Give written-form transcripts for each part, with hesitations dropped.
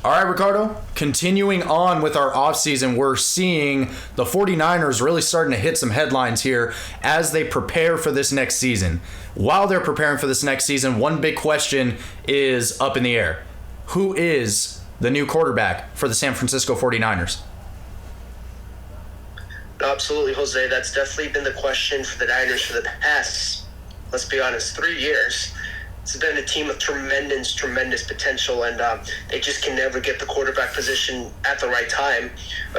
All right, Ricardo, continuing on with our offseason, we're seeing the 49ers really starting to hit some headlines here as they prepare for this next season. While they're preparing for this next season, one big question is up in the air. Who is the new quarterback for the San Francisco 49ers? Absolutely, Jose. That's definitely been the question for the Niners for the past, let's be honest, 3 years. It's been a team of tremendous potential, and they just can never get the quarterback position at the right time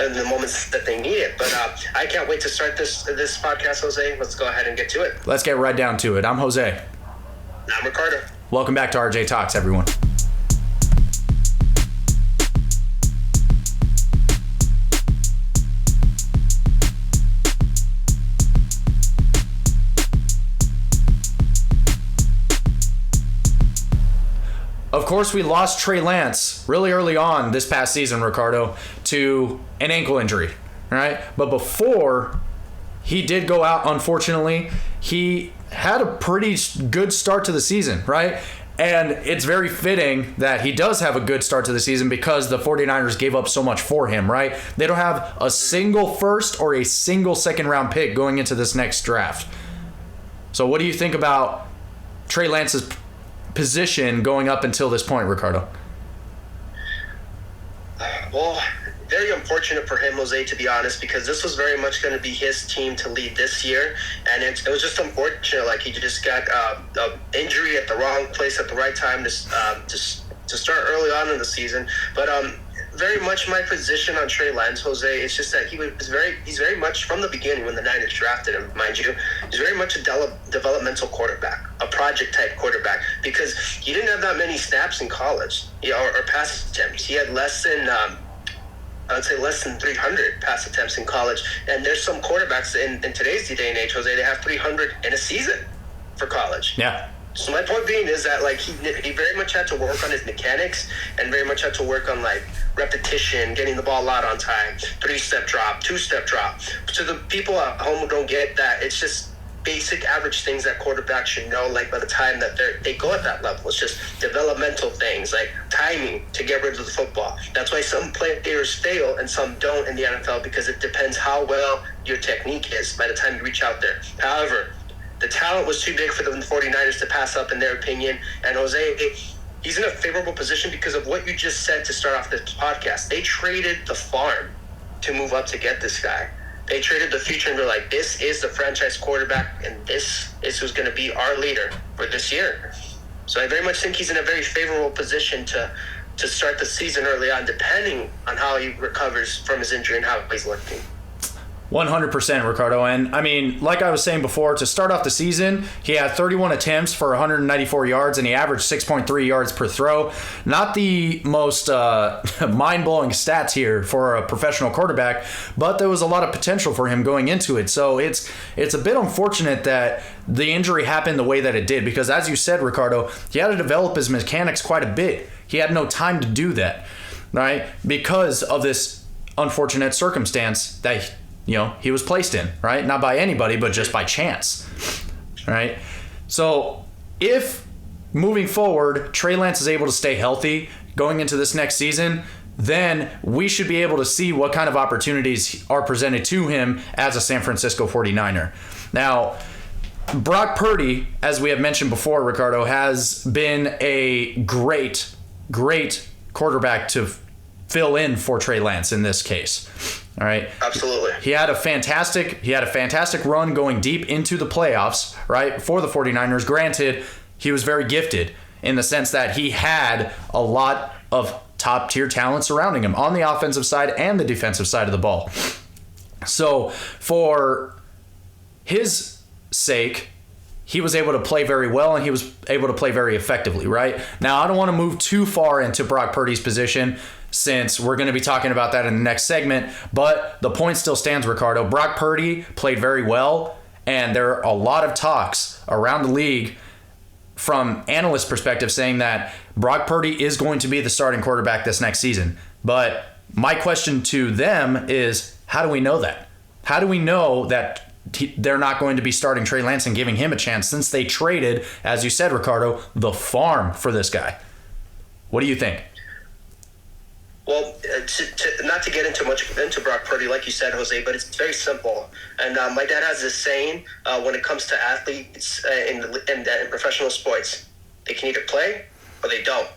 in the moments that they need it. But I can't wait to start this podcast, Jose. Let's go ahead and get to it. Let's get right down to it. I'm Jose. I'm Ricardo. Welcome back to RJ Talks, everyone. Of course, we lost Trey Lance really early on this past season, Ricardo, to an ankle injury, right? But before he did go out, unfortunately, he had a pretty good start to the season, right? And it's very fitting that he does have a good start to the season because the 49ers gave up so much for him, right? They don't have a single first or a single second round pick going into this next draft. So what do you think about Trey Lance's position going up until this point, Ricardo? Well, very unfortunate for him, Jose, to be honest, because this was very much going to be his team to lead this year, and it was just unfortunate. Like, he just got an injury at the wrong place at the right time to start early on in the season. But very much my position on Trey Lance, Jose, it's just that he's very much from the beginning when the Niners drafted him, mind you, he's very much a developmental quarterback, a project type quarterback, because he didn't have that many snaps in college, or pass attempts. He had less than I would say less than 300 pass attempts in college, and there's some quarterbacks in today's day and age, Jose, they have 300 in a season for college. Yeah. So my point being is that, like, he very much had to work on his mechanics and very much had to work on, like, repetition, getting the ball out on time, 3-step drop, 2-step drop. So the people at home who don't get that, it's just basic average things that quarterbacks should know, like, by the time that they go at that level. It's just developmental things, like timing to get rid of the football. That's why some players fail and some don't in the NFL, because it depends how well your technique is by the time you reach out there. However, the talent was too big for the 49ers to pass up, in their opinion. And Jose, he's in a favorable position because of what you just said to start off this podcast. They traded the farm to move up to get this guy. They traded the future and they're like, this is the franchise quarterback, and this is who's going to be our leader for this year. So I very much think he's in a very favorable position to start the season early on, depending on how he recovers from his injury and how he's looking. 100%, Ricardo. And I mean, like I was saying before, to start off the season, he had 31 attempts for 194 yards and he averaged 6.3 yards per throw. Not the most mind-blowing stats here for a professional quarterback, but there was a lot of potential for him going into it. So it's a bit unfortunate that the injury happened the way that it did, because as you said, Ricardo, he had to develop his mechanics quite a bit. He had no time to do that, right? Because of this unfortunate circumstance that he was placed in, right? Not by anybody, but just by chance, right? So if moving forward, Trey Lance is able to stay healthy going into this next season, then we should be able to see what kind of opportunities are presented to him as a San Francisco 49er. Now, Brock Purdy, as we have mentioned before, Ricardo, has been a great quarterback to fill in for Trey Lance in this case. All right. Absolutely. He had a fantastic run going deep into the playoffs, right, for the 49ers. Granted, he was very gifted in the sense that he had a lot of top-tier talent surrounding him on the offensive side and the defensive side of the ball. So for his sake, he was able to play very well and he was able to play very effectively, right? Now, I don't want to move too far into Brock Purdy's position, since we're going to be talking about that in the next segment. But the point still stands, Ricardo. Brock Purdy played very well, and there are a lot of talks around the league from analyst perspective saying that Brock Purdy is going to be the starting quarterback this next season. But my question to them is, how do we know that? How do we know that they're not going to be starting Trey Lance and giving him a chance, since they traded, as you said, Ricardo, the farm for this guy? What do you think? Well, not to get into much into Brock Purdy, like you said, Jose, but it's very simple. And my dad has this saying when it comes to athletes in professional sports: they can either play or they don't.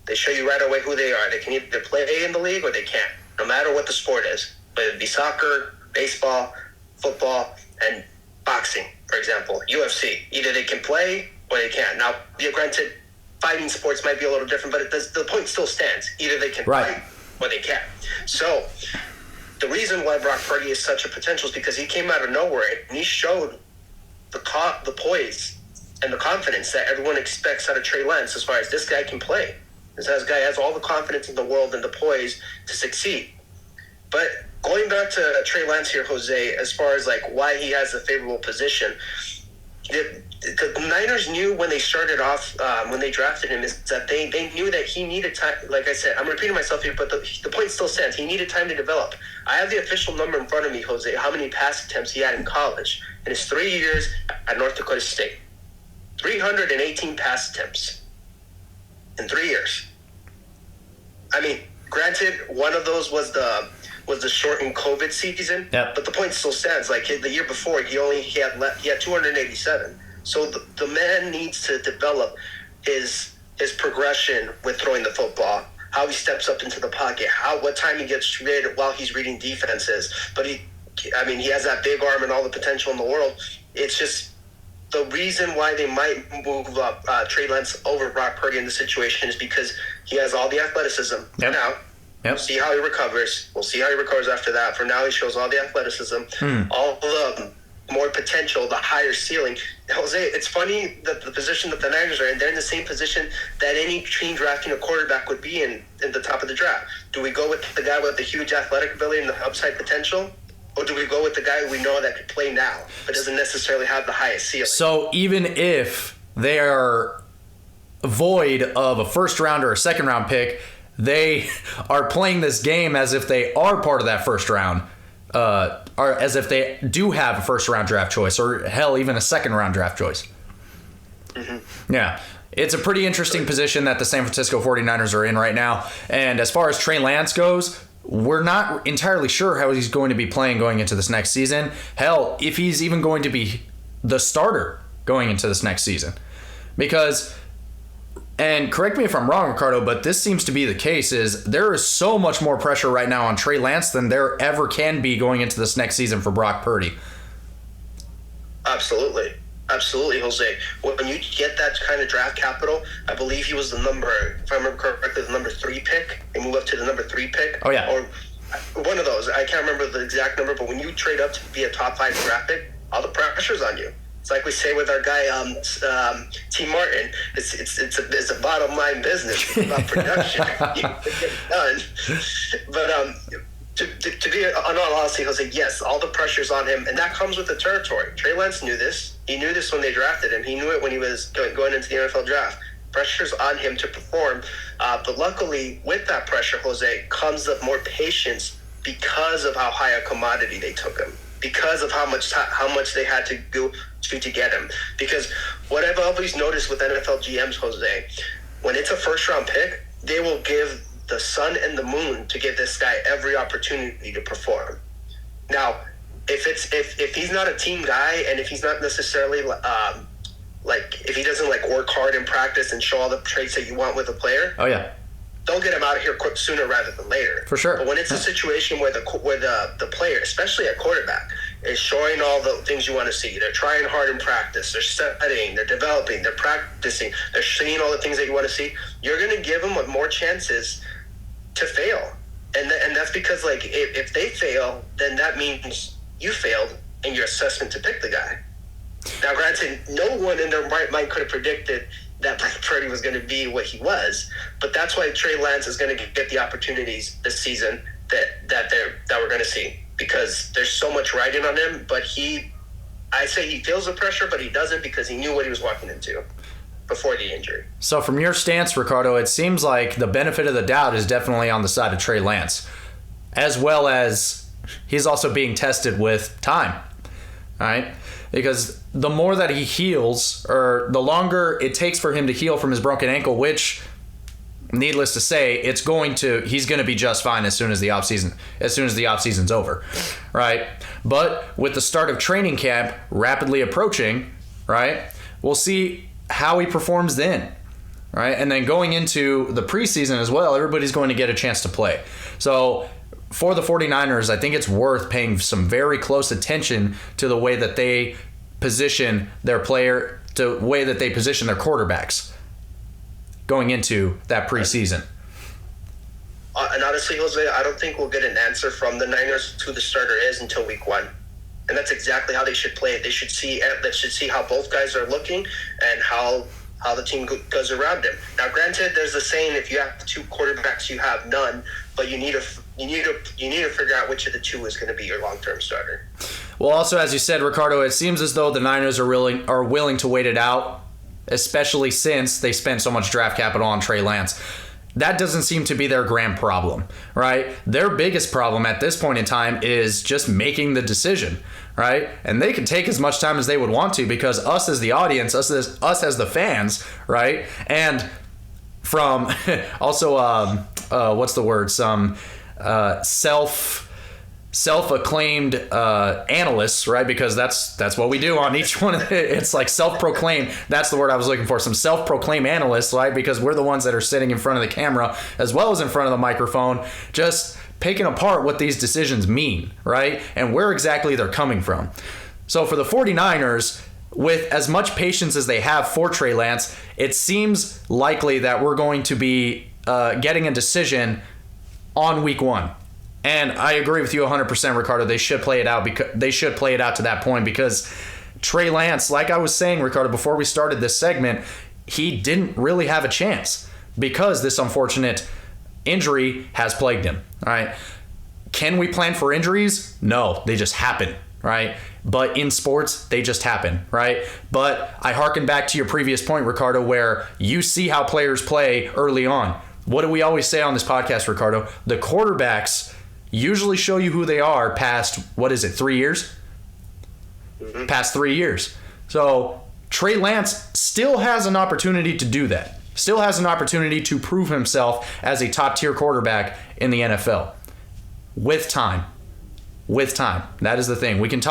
They show you right away who they are. They can either play in the league or they can't, no matter what the sport is. Whether it be soccer, baseball, football, and boxing, for example, UFC. Either they can play or they can't. Now, granted, fighting sports might be a little different, but the point still stands. Either they can fight or they can't. So the reason why Brock Purdy is such a potential is because he came out of nowhere and he showed the poise and the confidence that everyone expects out of Trey Lance as far as this guy can play. This guy has all the confidence in the world and the poise to succeed. But going back to Trey Lance here, Jose, as far as like why he has a favorable position, the Niners knew when they started off, when they drafted him, is that they knew that he needed time. Like I said, I'm repeating myself here, but the point still stands. He needed time to develop. I have the official number in front of me, Jose, how many pass attempts he had in college in his 3 years at North Dakota State. 318 pass attempts in 3 years. I mean, granted, one of those was the shortened COVID season, but the point still stands. Like the year before, he had 287. So the man needs to develop his progression with throwing the football, how he steps up into the pocket, what time he gets read while he's reading defenses. But he has that big arm and all the potential in the world. It's just the reason why they might move up Trey Lance over Brock Purdy in this situation is because he has all the athleticism. Now, we'll see how he recovers. We'll see how he recovers after that. For now, he shows all the athleticism, all the more potential, the higher ceiling. Jose, it's funny that the position that the Niners are in, they're in the same position that any team drafting a quarterback would be in the top of the draft. Do we go with the guy with the huge athletic ability and the upside potential? Or do we go with the guy we know that could play now, but doesn't necessarily have the highest ceiling? So even if they are void of a first round or a second round pick, they are playing this game as if they are part of that first round, or as if they do have a first round draft choice, or hell, even a second round draft choice. Mm-hmm. Yeah. It's a pretty interesting position that the San Francisco 49ers are in right now. And as far as Trey Lance goes, we're not entirely sure how he's going to be playing going into this next season. Hell, if he's even going to be the starter going into this next season. Because, and correct me if I'm wrong, Ricardo, but this seems to be the case, is there is so much more pressure right now on Trey Lance than there ever can be going into this next season for Brock Purdy. Absolutely, Jose. When you get that kind of draft capital, I believe he was the number, if I remember correctly, the number 3 pick, and move up to the number 3 pick. Oh, yeah. Or one of those. I can't remember the exact number, but when you trade up to be a top 5 draft pick, all the pressure's on you. It's like we say with our guy, T. Martin. It's a bottom line business. It's about production. You get it done. But to be on all honesty, Jose, yes, all the pressure's on him, and that comes with the territory. Trey Lance knew this. He knew this when they drafted him. He knew it when he was going into the NFL draft. Pressure's on him to perform. But luckily, with that pressure, Jose, comes up more patience because of how high a commodity they took him, because of how much they had to go to get him. Because what I've always noticed with NFL GMs, Jose, when it's a first-round pick, they will give the sun and the moon to give this guy every opportunity to perform. Now, if he's not a team guy, and if he's not necessarily if he doesn't work hard in practice and show all the traits that you want with a player, they'll get him out of here sooner rather than later. For sure. But when it's a situation where the player, especially at quarterback, is showing all the things you want to see, they're trying hard in practice, they're studying, they're developing, they're practicing, they're seeing all the things that you want to see, you're going to give them more chances to fail. And that's because if they fail, then that means you failed in your assessment to pick the guy. Now, granted, no one in their right mind could have predicted that Purdy was going to be what he was, but that's why Trey Lance is going to get the opportunities this season that we're going to see, because there's so much riding on him. But I say he feels the pressure, but he doesn't, because he knew what he was walking into before the injury. So from your stance, Ricardo, it seems like the benefit of the doubt is definitely on the side of Trey Lance, as well as he's also being tested with time. All right? Because the more that he heals, or the longer it takes for him to heal from his broken ankle, which needless to say, he's going to be just fine as soon as the offseason's over, right? But with the start of training camp rapidly approaching, right, we'll see how he performs then, right? And then going into the preseason as well, everybody's going to get a chance to play. So for the 49ers, I think it's worth paying some very close attention to the way that they position their quarterbacks going into that preseason. And honestly, Jose, I don't think we'll get an answer from the Niners who the starter is until week 1. And that's exactly how they should play it. They should see how both guys are looking and how the team goes around him. Now, granted, there's a saying: if you have 2 quarterbacks, you have none. But you need to figure out which of the 2 is going to be your long-term starter. Well, also, as you said, Ricardo, it seems as though the Niners are willing to wait it out, especially since they spent so much draft capital on Trey Lance. That doesn't seem to be their grand problem, right? Their biggest problem at this point in time is just making the decision, right? And they can take as much time as they would want to, because us as the audience, us as the fans, right? And from also, what's the word? Some self-acclaimed analysts, right? Because that's what we do on each one of it. It's like self-proclaimed. That's the word I was looking for. Some self-proclaimed analysts, right? Because we're the ones that are sitting in front of the camera as well as in front of the microphone, just picking apart what these decisions mean, right? And where exactly they're coming from. So for the 49ers, with as much patience as they have for Trey Lance, it seems likely that we're going to be getting a decision on week 1. And I agree with you 100%, Ricardo. They should play it out to that point, because Trey Lance, like I was saying, Ricardo, before we started this segment, he didn't really have a chance because this unfortunate injury has plagued him. All right. Can we plan for injuries? No, they just happen, right? But in sports, they just happen, right? But I hearken back to your previous point, Ricardo, where you see how players play early on. What do we always say on this podcast, Ricardo? The quarterbacks usually show you who they are past, 3 years? Mm-hmm. Past 3 years. So Trey Lance still has an opportunity to do that. Still has an opportunity to prove himself as a top-tier quarterback in the NFL. With time. That is the thing. We can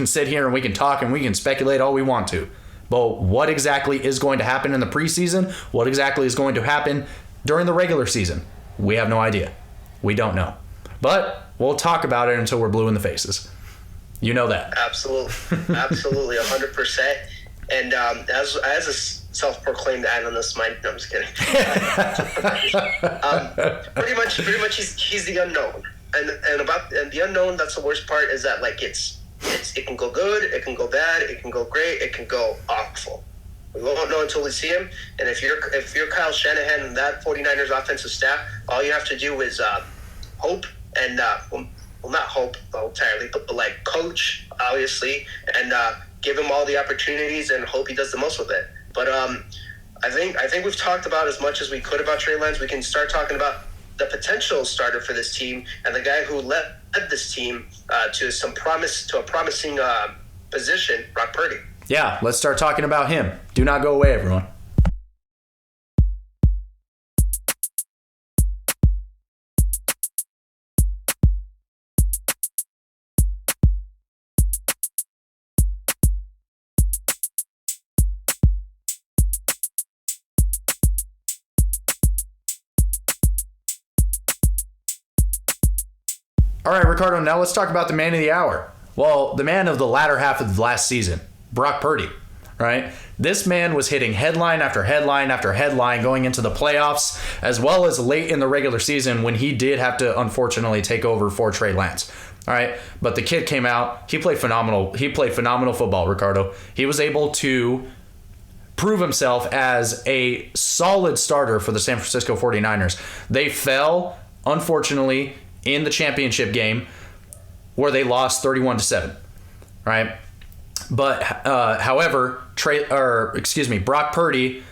sit here and we can talk and we can speculate all we want to. But what exactly is going to happen in the preseason? What exactly is going to happen during the regular season? We have no idea. We don't know. But we'll talk about it until we're blue in the faces. You know that. Absolutely. 100%. And as a self-proclaimed analyst, no, I'm just kidding. Pretty much he's the unknown. And the unknown, that's the worst part, is that like it can go good, it can go bad, it can go great, it can go awful. We won't know until we see him. And if you're Kyle Shanahan and that 49ers offensive staff, all you have to do is hope and not hope entirely, but like coach, obviously, and give him all the opportunities and hope he does the most with it. But I think we've talked about as much as we could about Trey Lance. We can start talking about the potential starter for this team and the guy who led this team to a promising position, Brock Purdy. Yeah, let's start talking about him. Do not go away, everyone. All right, Ricardo, now let's talk about the man of the hour. Well, the man of the latter half of last season, Brock Purdy, right? This man was hitting headline after headline after headline going into the playoffs, as well as late in the regular season when he did have to unfortunately take over for Trey Lance. All right, but the kid came out. He played phenomenal. He played phenomenal football, Ricardo. He was able to prove himself as a solid starter for the San Francisco 49ers. They fell, unfortunately, in the championship game where they lost 31-7, right? But however, Brock Purdy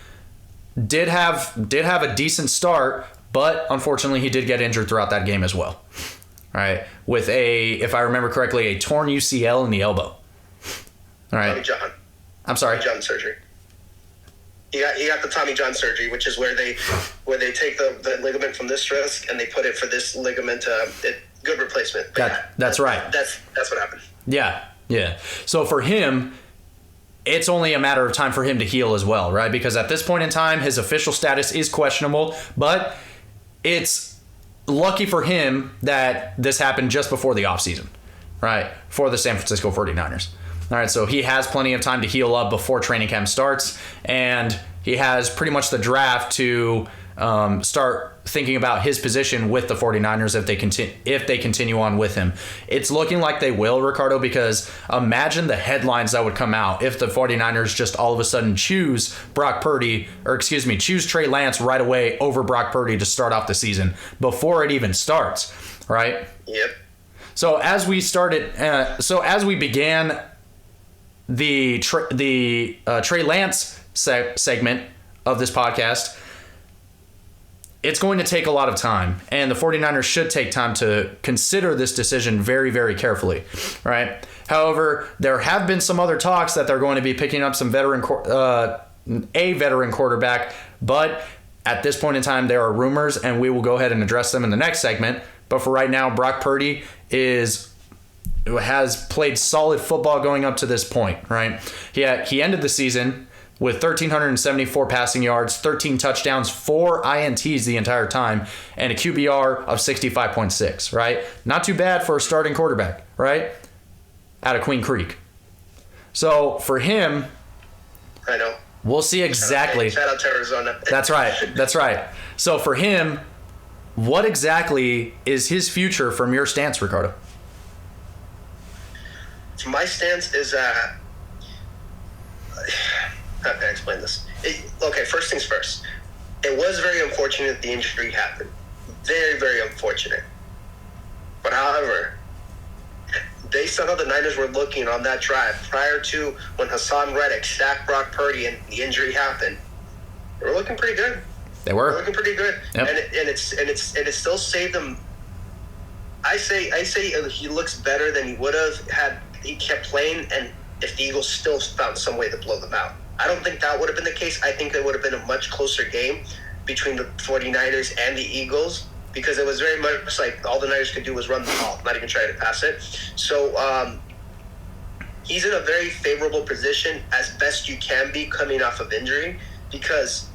did have a decent start, but unfortunately he did get injured throughout that game as well. Right, with if I remember correctly, a torn UCL in the elbow. All right. Tommy John. I'm sorry. Tommy John surgery. He got the Tommy John surgery, which is where they take the ligament from this wrist and they put it for this ligament. Good replacement. That's right. That's what happened. Yeah. So for him, it's only a matter of time for him to heal as well, right? Because at this point in time, his official status is questionable, but it's lucky for him that this happened just before the offseason, right? For the San Francisco 49ers. All right, so he has plenty of time to heal up before training camp starts, and he has pretty much the draft to start thinking about his position with the 49ers if they continue on with him. It's looking like they will, Ricardo, because imagine the headlines that would come out if the 49ers just all of a sudden choose Trey Lance right away over Brock Purdy to start off the season before it even starts, right? Yep. So as we began the Trey Lance segment of this podcast, it's going to take a lot of time, and the 49ers should take time to consider this decision very, very carefully, right? However, there have been some other talks that they're going to be picking up some veteran quarterback, but at this point in time, there are rumors, and we will go ahead and address them in the next segment. But for right now, Brock Purdy has played solid football going up to this point, right? He ended the season with 1,374 passing yards, 13 touchdowns, 4 INTs the entire time, and a QBR of 65.6, right? Not too bad for a starting quarterback, right? Out of Queen Creek. So for him, I know. We'll see exactly. Shout out to Arizona. That's right. So for him, what exactly is his future from your stance, Ricardo? My stance is how can I explain this? Okay, first things first. It was very unfortunate the injury happened. Very, very unfortunate. But however, based on how the Niners were looking on that drive prior to when Hassan Reddick sacked Brock Purdy and the injury happened, they were looking pretty good. They were looking pretty good. Yep. And it still saved them. I say he looks better than he would have had he kept playing, and if the Eagles still found some way to blow them out. I don't think that would have been the case. I think it would have been a much closer game between the 49ers and the Eagles, because it was very much like all the Niners could do was run the ball, not even try to pass it. So he's in a very favorable position as best you can be coming off of injury, because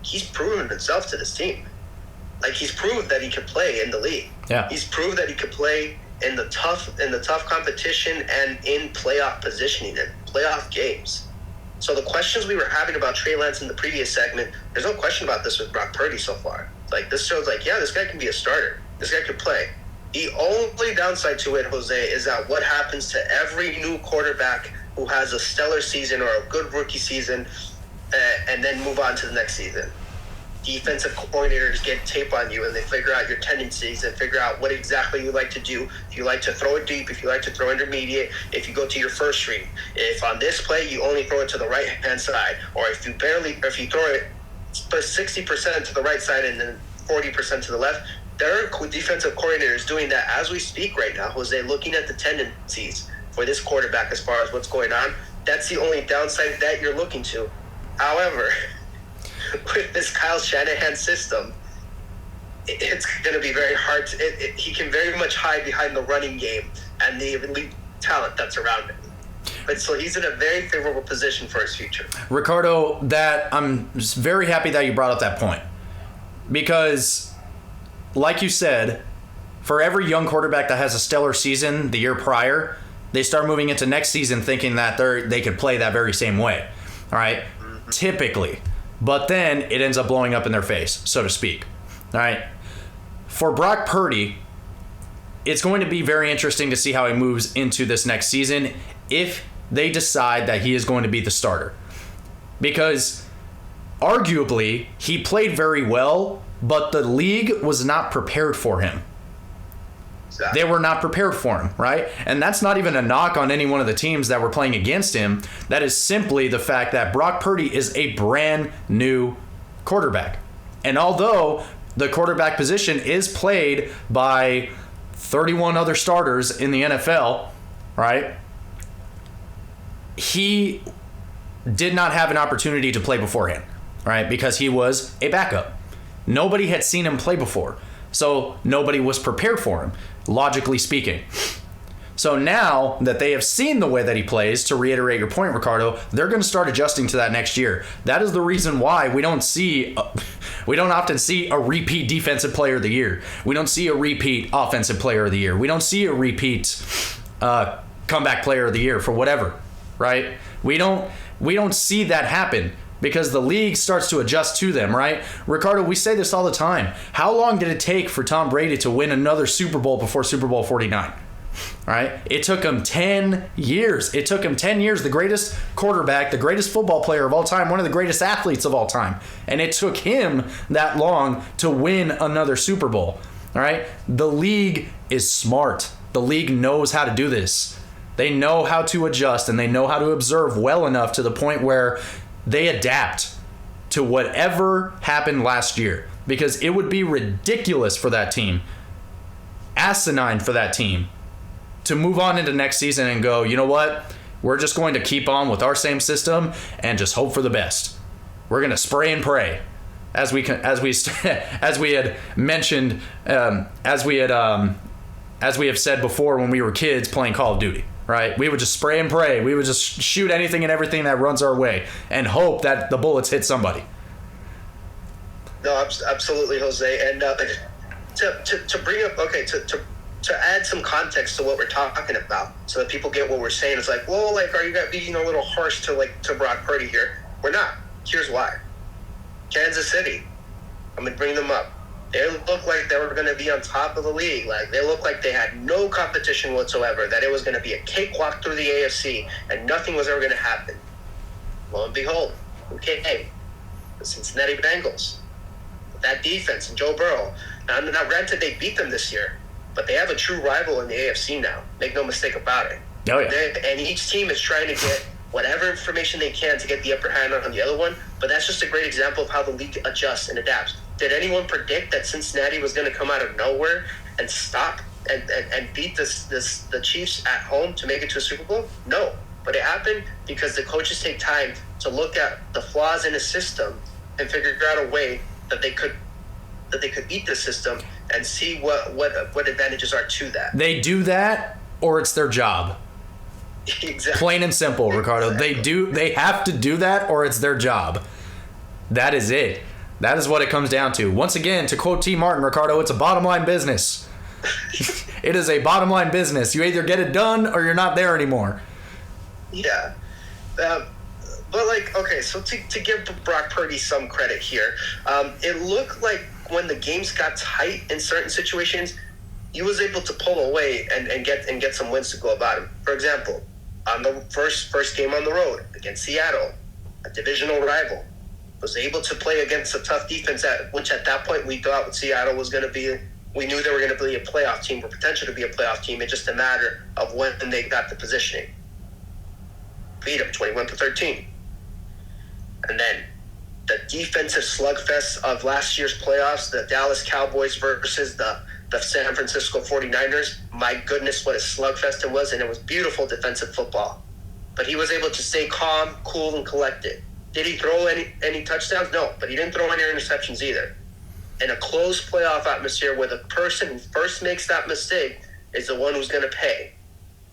he's proven himself to this team. Like, he's proved that he could play in the league. Yeah. He's proved that he could play in the tough competition and in playoff positioning and playoff games. So the questions we were having about Trey Lance in the previous segment, there's no question about this with Brock Purdy so far. Like, this shows like, yeah, this guy can be a starter. This guy can play. The only downside to it, Jose, is that what happens to every new quarterback who has a stellar season or a good rookie season and then move on to the next season. Defensive coordinators get tape on you and they figure out your tendencies and figure out what exactly you like to do. If you like to throw it deep, if you like to throw intermediate, if you go to your first read, if on this play you only throw it to the right hand side, or if you throw it 60% to the right side and then 40% to the left. There are defensive coordinators doing that as we speak right now, Jose, looking at the tendencies for this quarterback as far as what's going on. That's the only downside that you're looking to. However, with this Kyle Shanahan system, it's going to be very hard. He can very much hide behind the running game and the elite talent that's around him. But so he's in a very favorable position for his future. Ricardo, that I'm very happy that you brought up that point, because like you said, for every young quarterback that has a stellar season the year prior, they start moving into next season thinking that they could play that very same way. All right. Mm-hmm. Typically. But then it ends up blowing up in their face, so to speak. All right. For Brock Purdy, it's going to be very interesting to see how he moves into this next season if they decide that he is going to be the starter. Because arguably, he played very well, but the league was not prepared for him. They were not prepared for him, right? And that's not even a knock on any one of the teams that were playing against him. That is simply the fact that Brock Purdy is a brand new quarterback. And although the quarterback position is played by 31 other starters in the NFL, right? He did not have an opportunity to play beforehand, right? Because he was a backup. Nobody had seen him play before. So nobody was prepared for him, logically speaking. So now that they have seen the way that he plays, to reiterate your point, Ricardo, they're going to start adjusting to that next year. That is the reason why we don't often see a repeat defensive player of the year. We don't see a repeat offensive player of the year. We don't see a repeat comeback player of the year for whatever, right? We don't see that happen because the league starts to adjust to them, right? Ricardo, we say this all the time. How long did it take for Tom Brady to win another Super Bowl before Super Bowl 49? Right? It took him 10 years. It took him 10 years, the greatest quarterback, the greatest football player of all time, one of the greatest athletes of all time. And it took him that long to win another Super Bowl. All right? The league is smart. The league knows how to do this. They know how to adjust, and they know how to observe well enough to the point where they adapt to whatever happened last year. Because it would be ridiculous for that team, asinine for that team, to move on into next season and go, you know what? We're just going to keep on with our same system and just hope for the best. We're going to spray and pray, as we had mentioned, as we have said before when we were kids playing Call of Duty. Right? We would just spray and pray. We would just shoot anything and everything that runs our way and hope that the bullets hit somebody. No, absolutely, Jose. And to bring up, to add some context to what we're talking about, so that people get what we're saying. It's like, well, like, are you being a little harsh to Brock Purdy here? We're not. Here's why. Kansas City. I'm gonna bring them up. They looked like they were going to be on top of the league. Like, they looked like they had no competition whatsoever, that it was going to be a cakewalk through the AFC, and nothing was ever going to happen. Lo and behold, okay, the Cincinnati Bengals. That defense and Joe Burrow. Now, granted, they beat them this year, but they have a true rival in the AFC now. Make no mistake about it. Oh, yeah. And each team is trying to get whatever information they can to get the upper hand on the other one, but that's just a great example of how the league adjusts and adapts. Did anyone predict that Cincinnati was going to come out of nowhere and stop and beat the Chiefs at home to make it to a Super Bowl? No. But it happened because the coaches take time to look at the flaws in the system and figure out a way that they could beat the system and see what advantages are to that. They do that, or it's their job. Exactly. Plain and simple, Ricardo. Exactly. They have to do that, or it's their job. That is it. That is what it comes down to. Once again, to quote T. Martin, Ricardo, it's a bottom line business. It is a bottom line business. You either get it done or you're not there anymore. Yeah. But, like, okay, so to give Brock Purdy some credit here, it looked like when the games got tight in certain situations, he was able to pull away and get some wins to go about him. For example, on the first game on the road against Seattle, a divisional rival, was able to play against a tough defense, which at that point we thought Seattle was going to be. We knew they were going to be a playoff team, or potential to be a playoff team. It's just a matter of when they got the positioning. Beat them 21-13, and then the defensive slugfest of last year's playoffs, the Dallas Cowboys versus the San Francisco 49ers. My goodness, what a slugfest it was, and it was beautiful defensive football. But he was able to stay calm, cool, and collected. Did he throw any touchdowns? No, but he didn't throw any interceptions either. In a closed playoff atmosphere where the person who first makes that mistake is the one who's going to pay.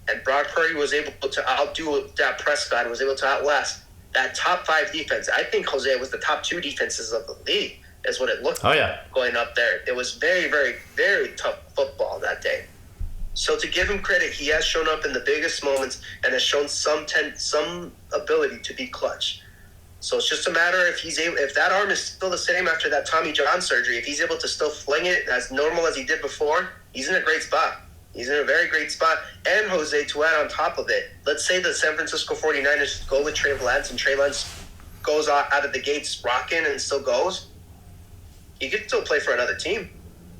And Brock Purdy was able to outdo Dak Prescott, was able to outlast that top 5 defense. I think, Jose, was the top 2 defenses of the league, is what it looked like going up there. It was very, very, very tough football that day. So to give him credit, he has shown up in the biggest moments and has shown some ability to be clutch. So it's just a matter if that arm is still the same after that Tommy John surgery, if he's able to still fling it as normal as he did before, he's in a great spot. He's in a very great spot. And, Jose, to add on top of it, let's say the San Francisco 49ers go with Trey Lance, and Trey Lance goes out of the gates rocking and still goes, he could still play for another team.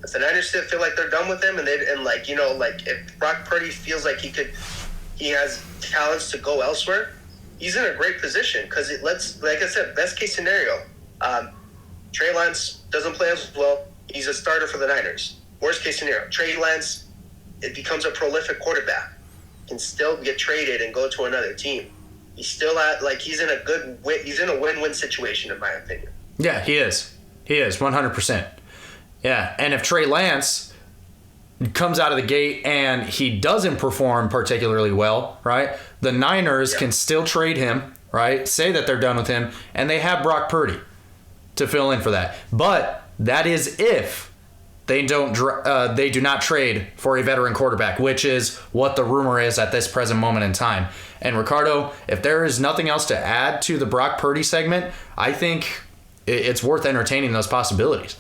If the Niners still feel like they're done with him, and if Brock Purdy feels like he has talents to go elsewhere, he's in a great position because like I said, best case scenario, Trey Lance doesn't play as well. He's a starter for the Niners. Worst case scenario, Trey Lance, it becomes a prolific quarterback, can still get traded and go to another team. He's still he's in a win-win situation in my opinion. Yeah, he is. He is 100%. Yeah, and if Trey Lance comes out of the gate and he doesn't perform particularly well, right? The Niners can still trade him, right? Say that they're done with him, and they have Brock Purdy to fill in for that. But that is if they do not trade for a veteran quarterback, which is what the rumor is at this present moment in time. And Ricardo, if there is nothing else to add to the Brock Purdy segment, I think it's worth entertaining those possibilities.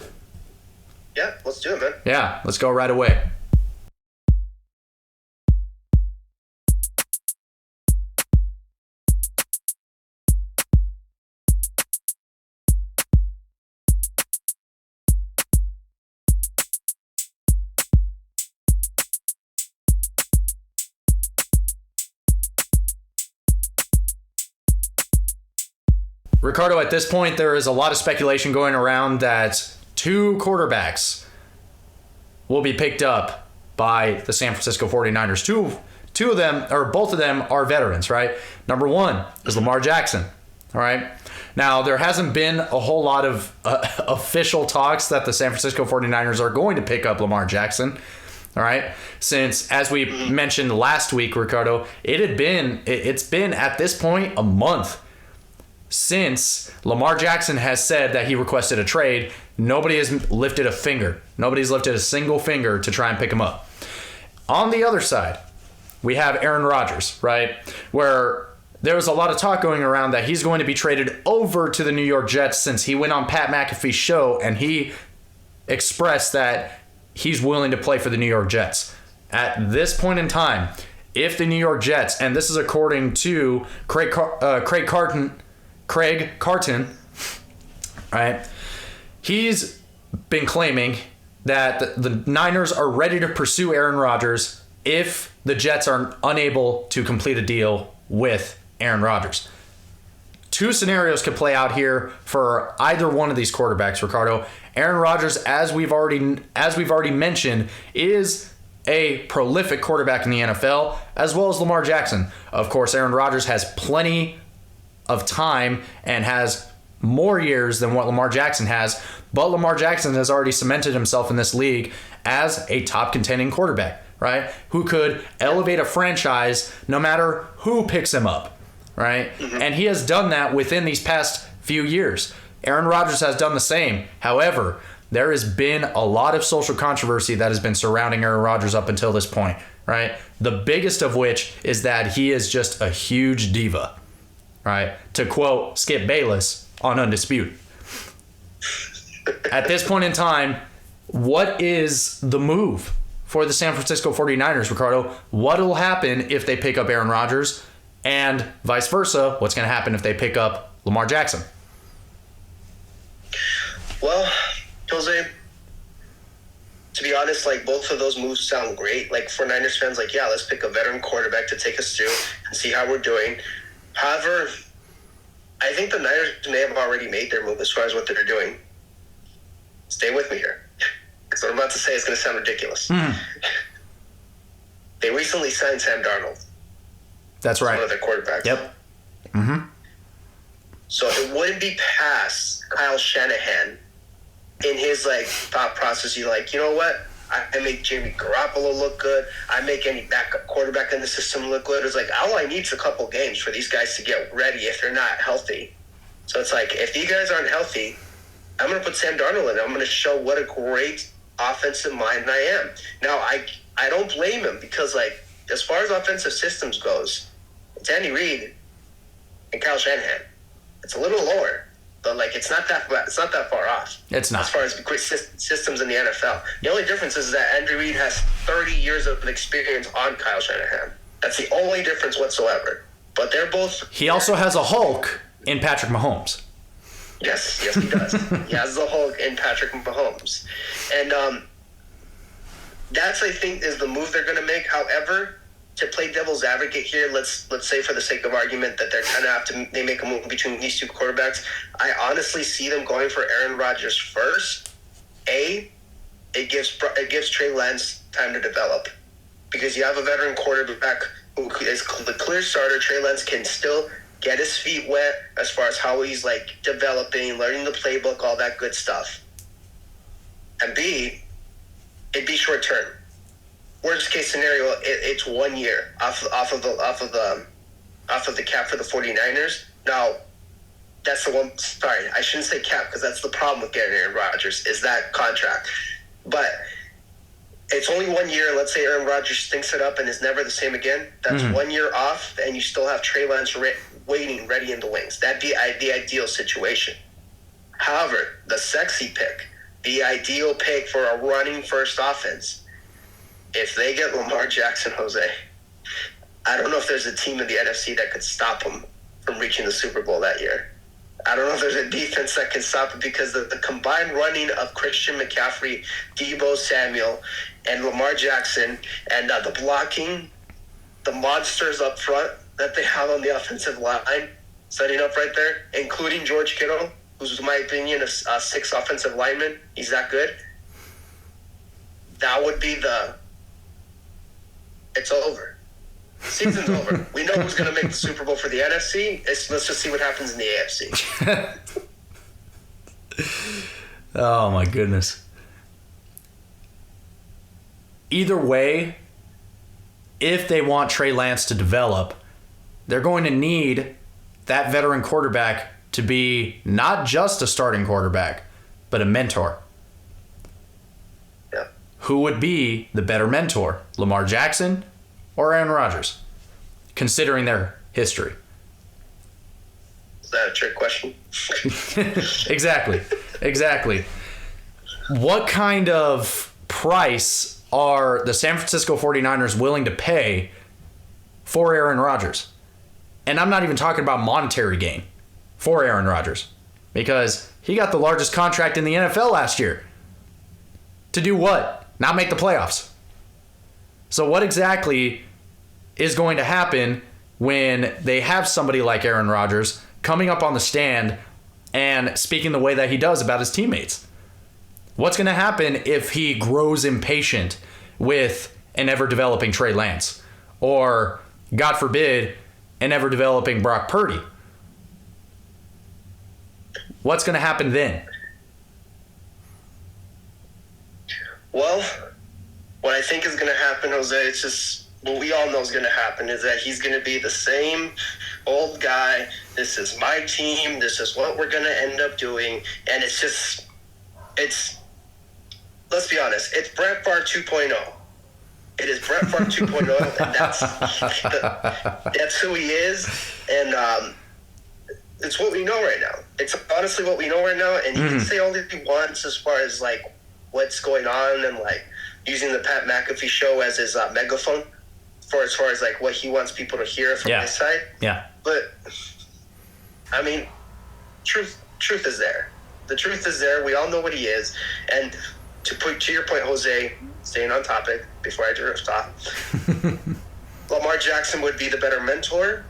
Yeah, let's do it, man. Yeah, let's go right away. Ricardo, at this point, there is a lot of speculation going around that 2 quarterbacks will be picked up by the San Francisco 49ers. Two of them, or both of them, are veterans, right? Number 1 is Lamar Jackson, all right? Now, there hasn't been a whole lot of official talks that the San Francisco 49ers are going to pick up Lamar Jackson, all right? Since, as we mentioned last week, Ricardo, it's been at this point a month since Lamar Jackson has said that he requested a trade. Nobody has lifted a finger. Nobody's lifted a single finger to try and pick him up. On the other side, we have Aaron Rodgers, right? Where there was a lot of talk going around that he's going to be traded over to the New York Jets since he went on Pat McAfee's show and he expressed that he's willing to play for the New York Jets. At this point in time, if the New York Jets, and this is according to Craig Carton, right? He's been claiming that the Niners are ready to pursue Aaron Rodgers if the Jets are unable to complete a deal with Aaron Rodgers. 2 scenarios could play out here for either one of these quarterbacks, Ricardo. Aaron Rodgers, as we've already mentioned, is a prolific quarterback in the NFL, as well as Lamar Jackson. Of course, Aaron Rodgers has plenty of time and has more years than what Lamar Jackson has, but Lamar Jackson has already cemented himself in this league as a top contending quarterback, right? Who could elevate a franchise no matter who picks him up, right? Mm-hmm. And he has done that within these past few years. Aaron Rodgers has done the same. However, there has been a lot of social controversy that has been surrounding Aaron Rodgers up until this point, right? The biggest of which is that he is just a huge diva. Right, to quote Skip Bayless on Undisputed. At this point in time, what is the move for the San Francisco 49ers, Ricardo? What will happen if they pick up Aaron Rodgers, and vice versa? What's going to happen if they pick up Lamar Jackson? Well, Jose, to be honest, both of those moves sound great. For Niners fans, yeah, let's pick a veteran quarterback to take us through and see how we're doing. However, I think the Niners may have already made their move as far as what they're doing. Stay with me here, because what I'm about to say is going to sound ridiculous. They recently signed Sam Darnold. That's right. One of their quarterbacks. Yep. Mm-hmm. So it wouldn't be past Kyle Shanahan in his thought process. You're you know what? I make Jimmy Garoppolo look good. I make any backup quarterback in the system look good. It's all I need is a couple games for these guys to get ready if they're not healthy. So it's if these guys aren't healthy, I'm going to put Sam Darnold in. I'm going to show what a great offensive mind I am. Now, I don't blame him because, as far as offensive systems goes, it's Andy Reid and Kyle Shanahan. It's a little lower. But it's not that far off. It's not. As far as great systems in the NFL. The only difference is that Andy Reid has 30 years of experience on Kyle Shanahan. That's the only difference whatsoever. But they're both. He also has a Hulk in Patrick Mahomes. Yes, he does. He has the Hulk in Patrick Mahomes, and that's I think is the move they're going to make. However, to play devil's advocate here, let's say for the sake of argument that they're kind of they make a move between these 2 quarterbacks. I honestly see them going for Aaron Rodgers first. It gives Trey Lance time to develop because you have a veteran quarterback who is the clear starter. Trey Lance can still get his feet wet as far as how he's like developing, learning the playbook, all that good stuff. And B, it'd be short term. Worst case scenario, it's 1 year off of the cap for the 49ers. Now, that's the one. Sorry, I shouldn't say cap because that's the problem with getting Aaron Rodgers is that contract. But it's only 1 year. Let's say Aaron Rodgers stinks it up and is never the same again. That's 1 year off, and you still have Trey Lance waiting, ready in the wings. That'd be the ideal situation. However, the sexy pick, the ideal pick for a running first offense, if they get Lamar Jackson, Jose, I don't know if there's a team in the NFC that could stop him from reaching the Super Bowl that year. I don't know if there's a defense that can stop it because the combined running of Christian McCaffrey, Deebo Samuel, and Lamar Jackson, and the blocking, the monsters up front that they have on the offensive line, setting up right there, including George Kittle, who's, in my opinion, a 6 offensive lineman. He's that good. That would be it's over. Season's over. We know who's going to make the Super Bowl for the NFC. Let's just see what happens in the AFC. Oh, my goodness. Either way, if they want Trey Lance to develop, they're going to need that veteran quarterback to be not just a starting quarterback, but a mentor. Yeah. Who would be the better mentor, Lamar Jackson or Aaron Rodgers, considering their history? Is that a trick question? Exactly. What kind of price are the San Francisco 49ers willing to pay for Aaron Rodgers? And I'm not even talking about monetary gain for Aaron Rodgers, because he got the largest contract in the NFL last year. To do what? Not make the playoffs. So what exactly is going to happen when they have somebody like Aaron Rodgers coming up on the stand and speaking the way that he does about his teammates? What's going to happen if he grows impatient with an ever-developing Trey Lance? Or, God forbid, an ever-developing Brock Purdy? What's going to happen then? Well, what I think is going to happen, Jose, it's just what we all know is going to happen is that he's going to be the same old guy. This is my team. This is what we're going to end up doing. And let's be honest, it's Brett Favre 2.0. It is Brett Favre 2.0, and that's who he is. And it's what we know right now. It's honestly what we know right now. And he can say all that he wants as far as, like, what's going on and, like, using the Pat McAfee show as his megaphone as far as like what he wants people to hear from his side. Yeah. But I mean, truth is there. The truth is there. We all know what he is. And to your point, Jose, staying on topic before I drift off, Lamar Jackson would be the better mentor,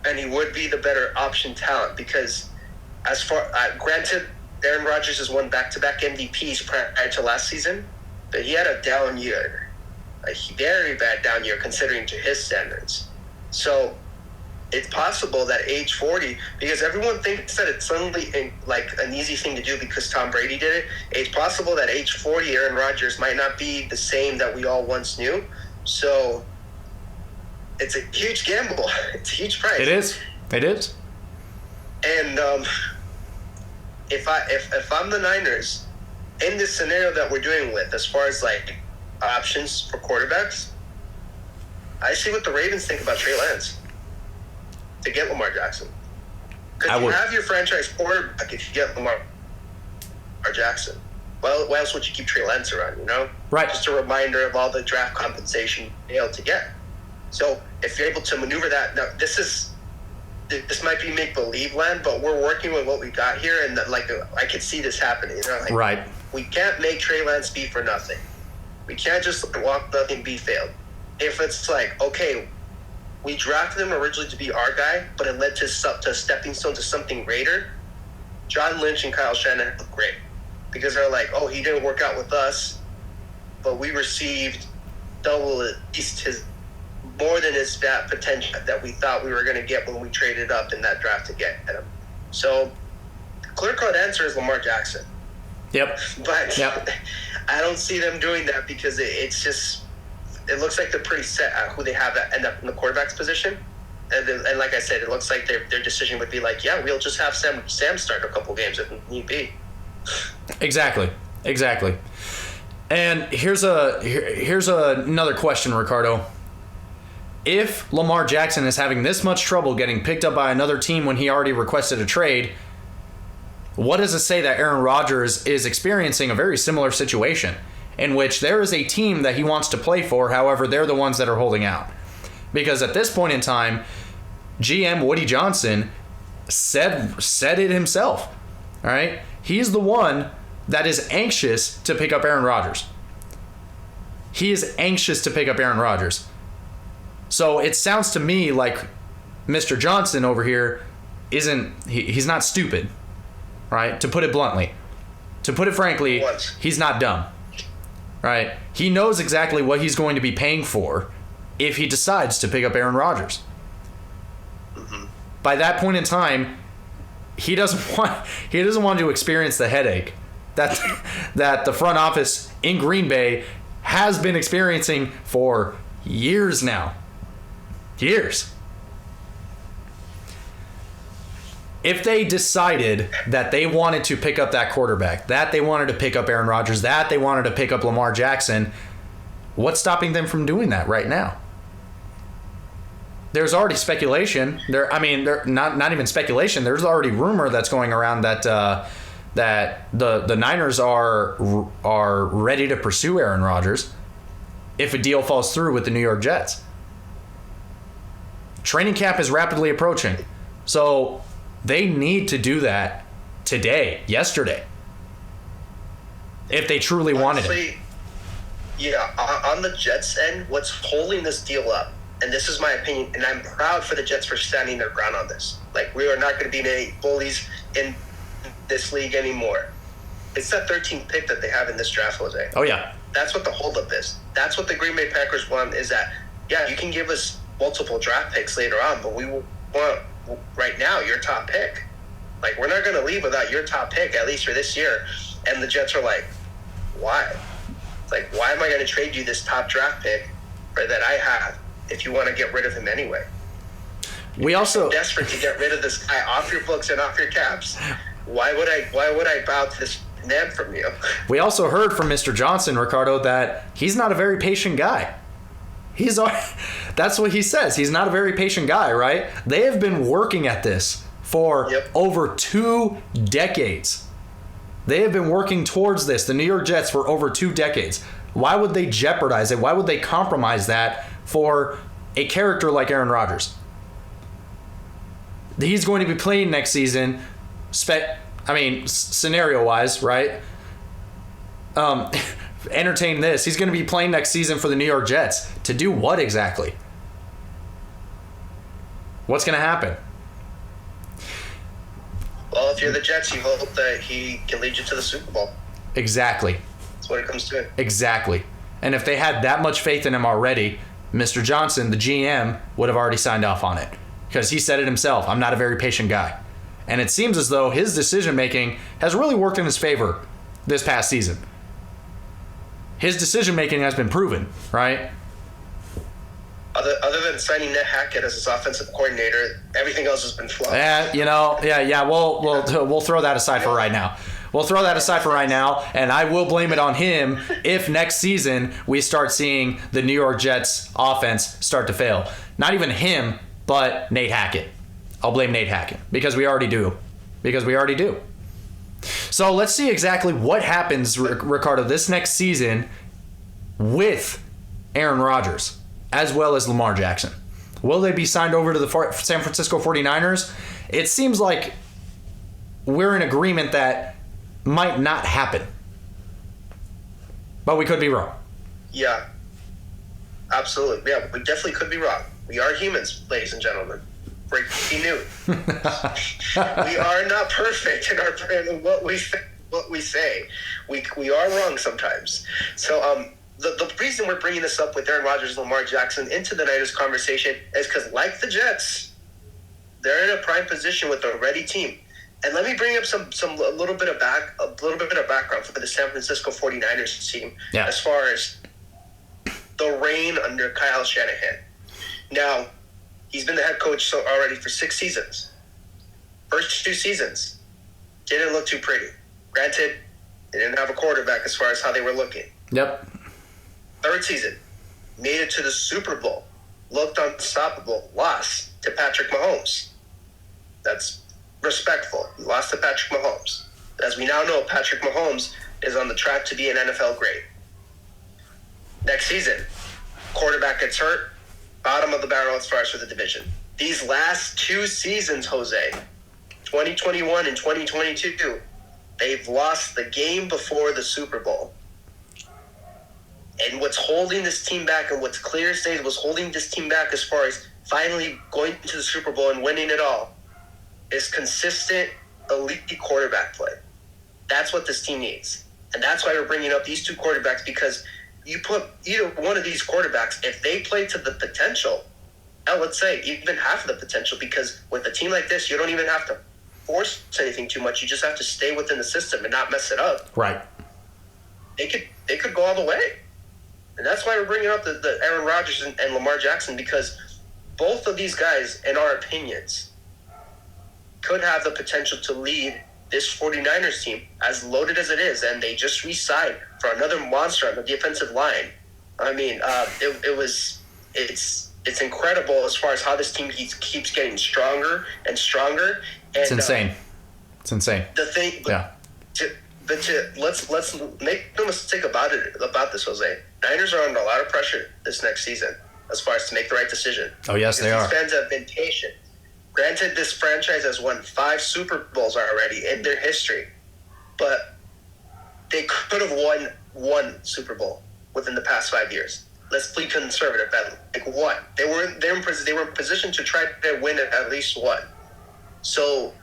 and he would be the better option talent because granted, Aaron Rodgers has won back-to-back MVPs prior to last season, but he had a down year, a very bad down year considering to his standards. So it's possible that age 40, because everyone thinks that it's suddenly like an easy thing to do because Tom Brady did it. It's possible that age 40, Aaron Rodgers might not be the same that we all once knew. So it's a huge gamble. It's a huge price. It is. And if I'm the Niners, in this scenario that we're doing with, as far as like options for quarterbacks, I see what the Ravens think about Trey Lance to get Lamar Jackson. Because you have your franchise quarterback if you get Lamar Jackson. Well, why else would you keep Trey Lance around, you know? Right. Just a reminder of all the draft compensation you're able to get. So if you're able to maneuver that, now this might be make-believe land, but we're working with what we got here, and like I could see this happening. You know, like, right. We can't make Trey Lance be for nothing. We can't just walk nothing, be failed. If it's like, okay, we drafted him originally to be our guy, but it led to a stepping stone to something greater, John Lynch and Kyle Shanahan look great. Because they're like, oh, he didn't work out with us, but we received double at least his more than his that potential that we thought we were going to get when we traded up in that draft to get him. So, clear-cut answer is Lamar Jackson. Yep. But yep. I don't see them doing that because it looks like they're pretty set at who they have that end up in the quarterback's position. And like I said, it looks like their decision would be like, yeah, we'll just have Sam start a couple games if need be. Exactly. And here's another question, Ricardo. If Lamar Jackson is having this much trouble getting picked up by another team when he already requested a trade, what does it say that Aaron Rodgers is experiencing a very similar situation in which there is a team that he wants to play for, however, they're the ones that are holding out? Because at this point in time, GM Woody Johnson said it himself, all right? He's the one that is anxious to pick up Aaron Rodgers. He is anxious to pick up Aaron Rodgers. So it sounds to me like Mr. Johnson over here he's not stupid, right? To put it bluntly. To put it frankly, he's not dumb, right? He knows exactly what he's going to be paying for if he decides to pick up Aaron Rodgers. Mm-hmm. By that point in time, he doesn't want to experience the headache that the front office in Green Bay has been experiencing for years now. Years. If they decided that they wanted to pick up that quarterback, that they wanted to pick up Aaron Rodgers, that they wanted to pick up Lamar Jackson, what's stopping them from doing that right now? There's already speculation. Not even speculation. There's already rumor that's going around that the Niners are ready to pursue Aaron Rodgers if a deal falls through with the New York Jets. Training camp is rapidly approaching, so they need to do that yesterday, if they truly wanted it. Yeah, on the Jets end, what's holding this deal up, and this is my opinion, and I'm proud for the Jets for standing their ground on this. Like, we are not going to be any bullies in this league anymore. It's that 13th pick that they have in this draft, Jose. Oh, yeah. That's what the holdup is. That's what the Green Bay Packers want, is that, yeah, you can give us multiple draft picks later on, but we want, right now, your top pick. Like, we're not going to leave without your top pick, at least for this year. And the Jets are like, why? Like, why am I going to trade you this top draft pick that I have if you want to get rid of him anyway? We also desperate to get rid of this guy off your books and off your caps. Why would I bow to this nab from you? We also heard from Mr. Johnson, Ricardo, that he's not a very patient guy. That's what he says. He's not a very patient guy, right? They have been working at this for over 2 decades. They have been working towards this, the New York Jets, for over 2 decades. Why would they jeopardize it? Why would they compromise that for a character like Aaron Rodgers? He's going to be playing next season, scenario-wise, right? Entertain this. He's going to be playing next season for the New York Jets. To do what exactly? What's going to happen? Well, if you're the Jets, you hope that he can lead you to the Super Bowl. Exactly. That's what it comes to. Exactly. And if they had that much faith in him already, Mr. Johnson, the GM, would have already signed off on it. Because he said it himself, I'm not a very patient guy. And it seems as though his decision-making has really worked in his favor this past season. His decision-making has been proven, right? Other than signing Ned Hackett as his offensive coordinator, everything else has been flawed. We'll throw that aside for right now. We'll throw that aside for right now, and I will blame it on him if next season we start seeing the New York Jets offense start to fail. Not even him, but Nate Hackett. I'll blame Nate Hackett because we already do. So let's see exactly what happens, Ricardo, this next season with Aaron Rodgers as well as Lamar Jackson. Will they be signed over to the San Francisco 49ers? It seems like we're in agreement that might not happen. But we could be wrong. Yeah, absolutely. Yeah, we definitely could be wrong. We are humans, ladies and gentlemen. Breaking news. We are not perfect in what we say. We are wrong sometimes. So the reason we're bringing this up with Aaron Rodgers and Lamar Jackson into the Niners conversation is because, like the Jets, they're in a prime position with a ready team. And let me bring up a little bit of background for the San Francisco 49ers team as far as the reign under Kyle Shanahan. Now, he's been the head coach already for 6 seasons. First 2 seasons didn't look too pretty. Granted, they didn't have a quarterback as far as how they were looking. Yep. Third season, made it to the Super Bowl, looked unstoppable, lost to Patrick Mahomes. That's respectful. He lost to Patrick Mahomes. As we now know, Patrick Mahomes is on the track to be an NFL great. Next season, quarterback gets hurt, bottom of the barrel as far as for the division. These last 2 seasons, Jose, 2021 and 2022, they've lost the game before the Super Bowl. And what's holding this team back, and what's clear as day was holding this team back as far as finally going to the Super Bowl and winning it all, is consistent elite quarterback play. That's what this team needs. And that's why we're bringing up these 2 quarterbacks, because you put either one of these quarterbacks, if they play to the potential, let's say even half of the potential, because with a team like this, you don't even have to force anything too much. You just have to stay within the system and not mess it up. Right. They could go all the way. And that's why we're bringing up the Aaron Rodgers and Lamar Jackson, because both of these guys, in our opinions, could have the potential to lead this 49ers team, as loaded as it is, and they just re-signed for another monster on the defensive line. I mean, it's incredible as far as how this team keeps getting stronger and stronger. And, it's insane. It's insane. The thing, let's make no mistake about this, Jose. Niners are under a lot of pressure this next season as far as to make the right decision. Oh yes, they are. These fans have been patient. Granted, this franchise has won 5 Super Bowls already in their history, but they could have won 1 Super Bowl within the past 5 years. Let's be conservative. Like 1. They were in position to try to win at least 1. So,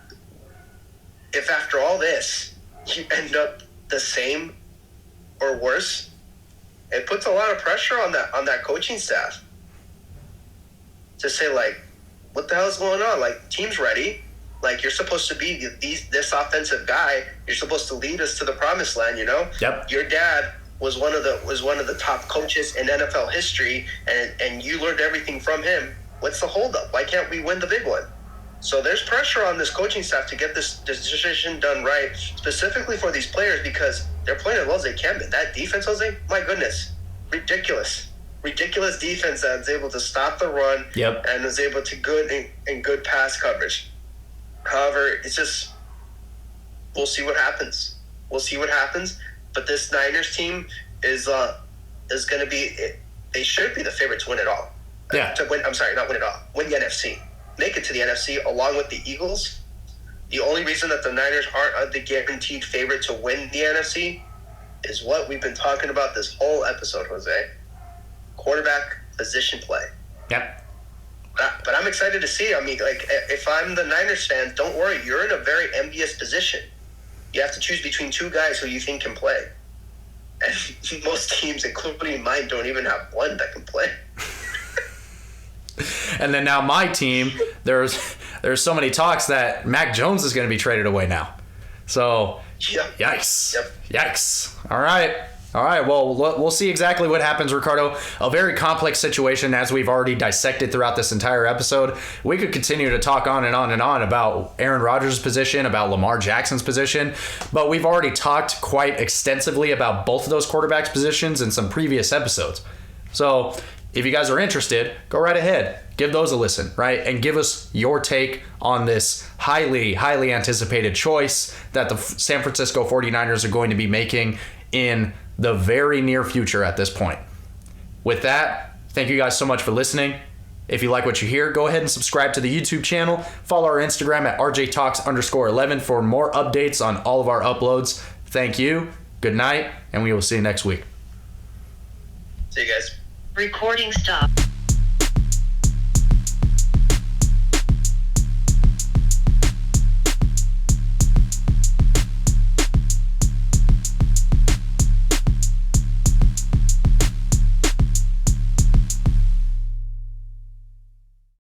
if after all this you end up the same or worse, it puts a lot of pressure on that coaching staff to say, like, what the hell is going on? Like, team's ready. Like, you're supposed to be this offensive guy. You're supposed to lead us to the promised land, you know? Yep. Your dad was one of the top coaches in NFL history, and you learned everything from him. What's the holdup? Why can't we win the big one? So there's pressure on this coaching staff to get this decision done right, specifically for these players, because they're playing as well as they can. But that defense, Jose, my goodness, ridiculous defense that is able to stop the run. Yep. And is able to good pass coverage. However, it's just, we'll see what happens. But this Niners team is going to be, they should be the favorite to win it all. Yeah. Not win it all. Win the NFC. Make it to the NFC along with the Eagles. The only reason that the Niners aren't the guaranteed favorite to win the NFC is what we've been talking about this whole episode, Jose. Quarterback position play. Yep. But I'm excited to see. I mean, like, if I'm the Niners fan, don't worry. You're in a very envious position. You have to choose between 2 guys who you think can play. And most teams, including mine, don't even have one that can play. And then now my team, there's so many talks that Mac Jones is going to be traded away now. So, Yikes. Yep. Yikes. All right. Well, we'll see exactly what happens, Ricardo. A very complex situation, as we've already dissected throughout this entire episode. We could continue to talk on and on and on about Aaron Rodgers' position, about Lamar Jackson's position, but we've already talked quite extensively about both of those quarterbacks' positions in some previous episodes. So if you guys are interested, go right ahead. Give those a listen, right? And give us your take on this highly, highly anticipated choice that the San Francisco 49ers are going to be making in the very near future at this point. With that, thank you guys so much for listening. If you like what you hear, go ahead and subscribe to the YouTube channel. Follow our Instagram at rjtalks_11 for more updates on all of our uploads. Thank you, good night, and we will see you next week. See you guys. Recording stop.